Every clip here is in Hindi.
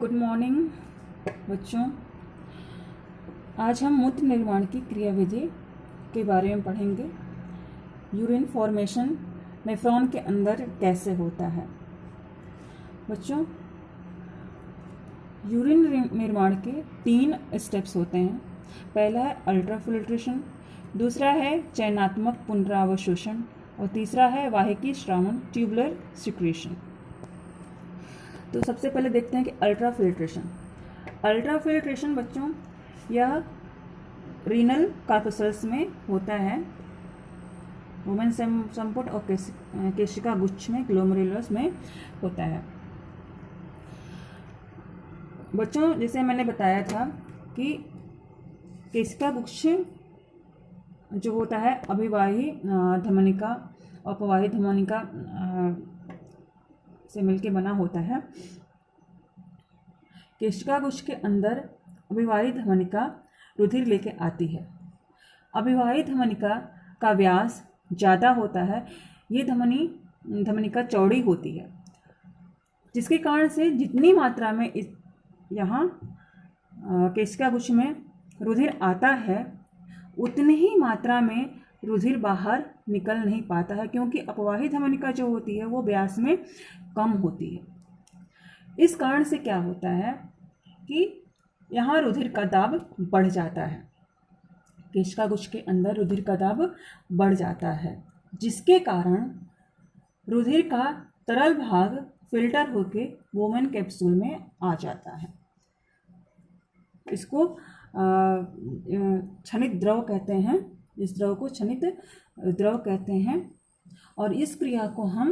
गुड मॉर्निंग बच्चों। आज हम मूत्र निर्माण की क्रियाविधि के बारे में पढ़ेंगे। यूरिन फॉर्मेशन नेफ्रॉन के अंदर कैसे होता है। बच्चों, यूरिन निर्माण के 3 स्टेप्स होते हैं। पहला है अल्ट्राफिल्ट्रेशन, दूसरा है चयनात्मक पुनरावशोषण और तीसरा है वाहिकी श्रावण ट्यूबुलर सिक्रीशन। तो सबसे पहले देखते हैं कि अल्ट्राफिल्ट्रेशन बच्चों यह रीनल कार्पसल्स में होता है, वुमेन संपुट और केशिका गुच्छ में ग्लोमेरुलस में होता है। बच्चों, जैसे मैंने बताया था कि केशिका गुच्छ जो होता है अभिवाही धमनिका और अपवाही धमनिका से मिलके बना होता है। केशिका गुच्छ के अंदर अभिवाही धमनिका रुधिर लेके आती है। अभिवाही धमनिका का व्यास ज़्यादा होता है। ये धमनिका चौड़ी होती है, जिसके कारण से जितनी मात्रा में यहाँ केशिका गुच्छ में रुधिर आता है उतनी ही मात्रा में रुधिर बाहर निकल नहीं पाता है, क्योंकि अपवाही धमनिका जो होती है वो व्यास में कम होती है। इस कारण से क्या होता है कि यहाँ रुधिर का दाब बढ़ जाता है, केशिका गुच्छ के अंदर रुधिर का दाब बढ़ जाता है, जिसके कारण रुधिर का तरल भाग फिल्टर होके वोमेन कैप्सूल में आ जाता है। इसको क्षनिक द्रव कहते हैं। इस द्रव को क्षनिक द्रव कहते हैं और इस क्रिया को हम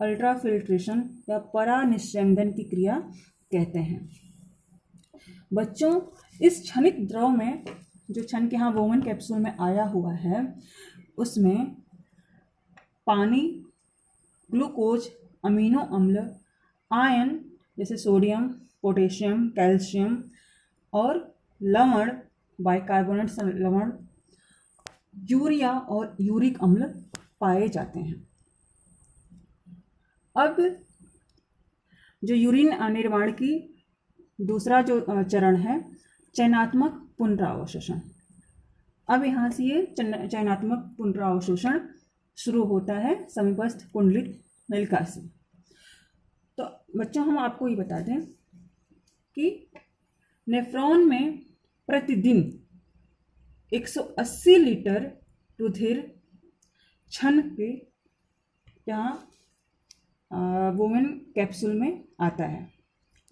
अल्ट्राफिल्ट्रेशन या परानिस्यंदन की क्रिया कहते हैं। बच्चों, इस क्षनिक द्रव में जो क्षण के यहाँ वोमेन कैप्सूल में आया हुआ है उसमें पानी, ग्लूकोज, अमीनो अम्ल, आयन जैसे सोडियम, पोटेशियम, कैल्शियम और लवण, बाइकार्बोनेट लवण, यूरिया और यूरिक अम्ल पाए जाते हैं। अब जो यूरिन निर्माण की दूसरा जो चरण है चयनात्मक पुनरावशोषण। अब यहाँ से ये चयनात्मक पुनरावशोषण शुरू होता है समीपस्थ कुंडलित नलिका से। तो बच्चों, हम आपको ये बता दें कि नेफ्रॉन में प्रतिदिन 180 लीटर रुधिर क्षण के यहाँ वोमेन कैप्सूल में आता है।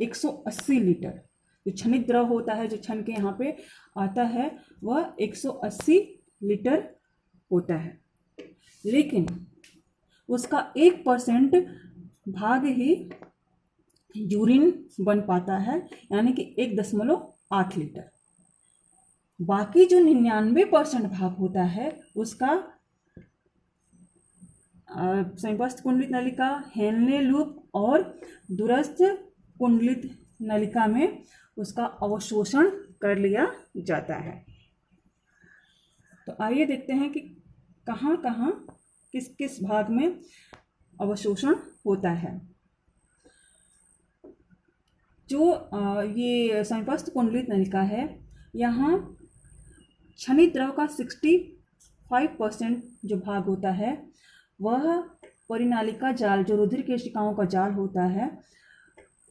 180 लीटर जो क्षणिक द्रव होता है, जो क्षण के यहाँ पे आता है, वह 180 लीटर होता है, लेकिन उसका 1% भाग ही यूरिन बन पाता है, यानी कि 1.8 लीटर। बाकी जो 99% भाग होता है उसका समीपस्थ कुंडलित नलिका, हेनले लूप और दूरस्थ कुंडलित नलिका में उसका अवशोषण कर लिया जाता है। तो आइए देखते हैं कि कहाँ कहाँ किस किस भाग में अवशोषण होता है। जो ये समीपस्थ कुंडलित नलिका है, यहाँ क्षणिक द्रव का 65% जो भाग होता है वह परिनालिका जाल, जो रुधिर केशिकाओं का जाल होता है,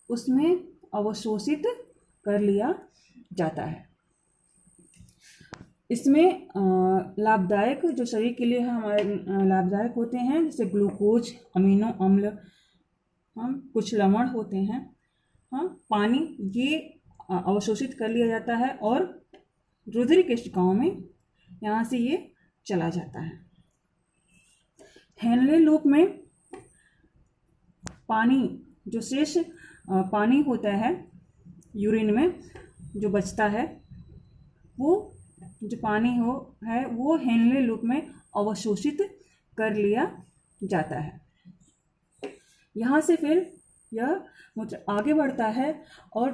उसमें अवशोषित कर लिया जाता है। इसमें लाभदायक जो शरीर के लिए हमारे लाभदायक होते हैं, जैसे ग्लूकोज, अमीनो अम्ल, कुछ लवण होते हैं, पानी, ये अवशोषित कर लिया जाता है और रुधिर केशिकाओं में यहाँ से ये चला जाता है। हेनले लूप में पानी, जो शेष पानी होता है यूरिन में जो बचता है, वो जो पानी है वो हेनले लूप में अवशोषित कर लिया जाता है। यहाँ से फिर यह मूत्र आगे बढ़ता है और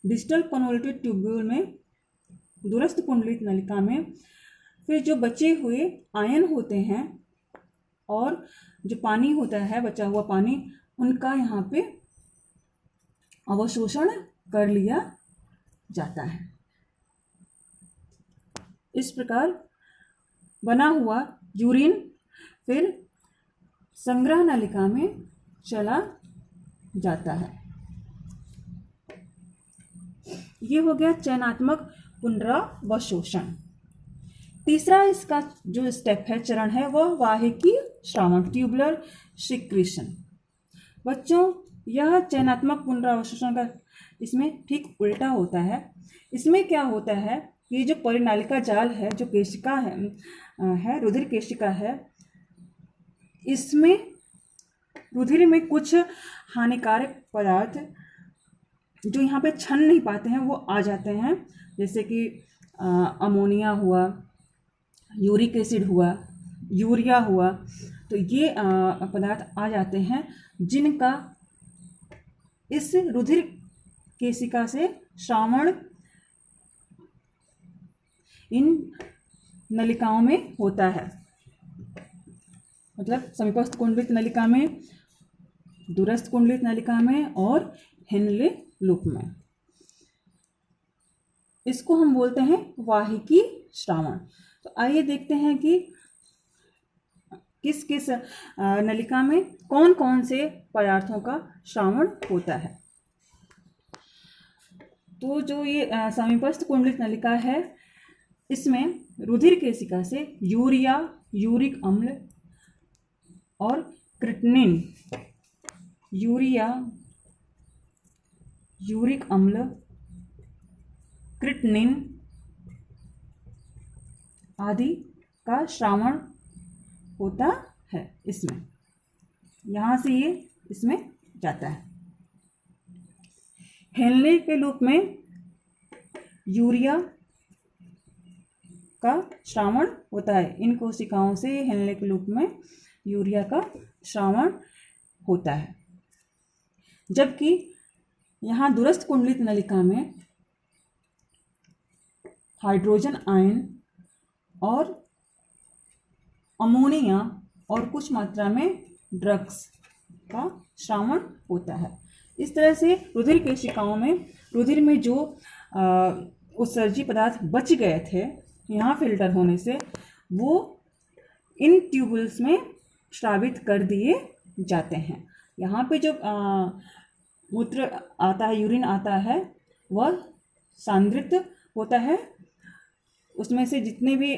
डिस्टल कन्वोल्यूटेड ट्यूब्यूल में, दूरस्थ कुंडलित नलिका में, फिर जो बचे हुए आयन होते हैं और जो पानी होता है, बचा हुआ पानी, उनका यहाँ पे अवशोषण कर लिया जाता है। इस प्रकार बना हुआ यूरिन फिर संग्रह नलिका में चला जाता है। ये हो गया चयनात्मक पुनरावशोषण। तीसरा इसका जो स्टेप है, चरण है, वह वाहिकी श्रावण, ट्यूबुलर सिक्रीशन। बच्चों, यह चयनात्मक पुनरावशोषण का इसमें ठीक उल्टा होता है। इसमें क्या होता है, ये जो परिनालिका जाल है, जो केशिका है रुधिर केशिका है, इसमें रुधिर में कुछ हानिकारक पदार्थ जो यहाँ पे छन नहीं पाते हैं वो आ जाते हैं, जैसे कि अमोनिया हुआ, यूरिक एसिड हुआ, यूरिया हुआ। तो ये पदार्थ आ जाते हैं जिनका इस रुधिर केशिका से श्रावण इन नलिकाओं में होता है। मतलब समीपस्थ कुंडलित नलिका में, दूरस्थ कुंडलित नलिका में और हेनले लूप में। इसको हम बोलते हैं वाहिकी श्रावण। तो आइए देखते हैं कि किस किस नलिका में कौन कौन से पदार्थों का श्रावण होता है। तो जो ये समीपस्थ कुंडलित नलिका है, इसमें रुधिर केशिका से यूरिया, यूरिक अम्ल और क्रिटनिन, यूरिया, यूरिक अम्ल, क्रिटनिन आदि का श्रावण होता है। इसमें यहाँ से ये इसमें जाता है। हेनले के लूप में यूरिया का श्रावण होता है। इन कोशिकाओं से हेनले के लूप में यूरिया का श्रावण होता है। जबकि यहाँ दूरस्थ कुंडलित नलिका में हाइड्रोजन आयन और अमोनिया और कुछ मात्रा में ड्रग्स का श्रावण होता है। इस तरह से रुधिर केशिकाओं में रुधिर में जो उत्सर्जी पदार्थ बच गए थे यहाँ फिल्टर होने से, वो इन ट्यूबुल्स में स्रावित कर दिए जाते हैं। यहाँ पे जो मूत्र आता है, यूरिन आता है, वह सांद्रित होता है। उसमें से जितने भी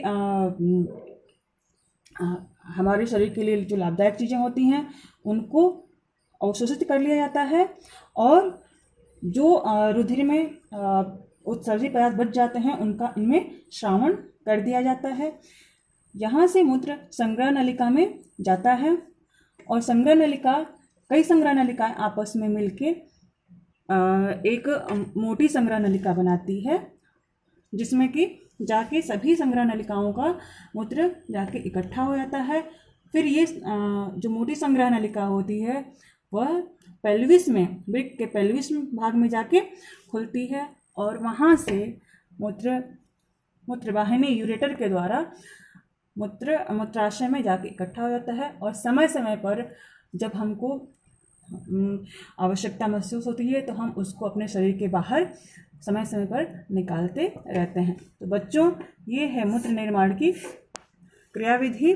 हमारे शरीर के लिए जो लाभदायक चीज़ें होती हैं उनको अवशोषित कर लिया जाता है, और जो रुधिर में उत्सर्जित पदार्थ बच जाते हैं उनका इनमें श्रावण कर दिया जाता है। यहाँ से मूत्र संग्रह नलिका में जाता है, और संग्रह नलिका, कई संग्रह नलिकाएं आपस में मिलके एक मोटी संग्रह नलिका बनाती है, जिसमें कि जाके सभी संग्रह नलिकाओं का मूत्र जाके इकट्ठा हो जाता है। फिर ये जो मोटी संग्रह नलिका होती है वह पेल्विस में, वृक्क के पेल्विस भाग में जाके खुलती है, और वहाँ से मूत्रवाहिनी यूरेटर के द्वारा मूत्राशय में जाके इकट्ठा हो जाता है। और समय समय पर जब हमको आवश्यकता महसूस होती है तो हम उसको अपने शरीर के बाहर समय समय पर निकालते रहते हैं। तो बच्चों, ये है मूत्र निर्माण की क्रियाविधि।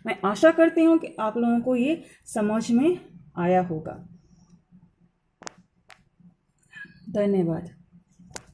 मैं आशा करती हूँ कि आप लोगों को ये समझ में आया होगा। धन्यवाद।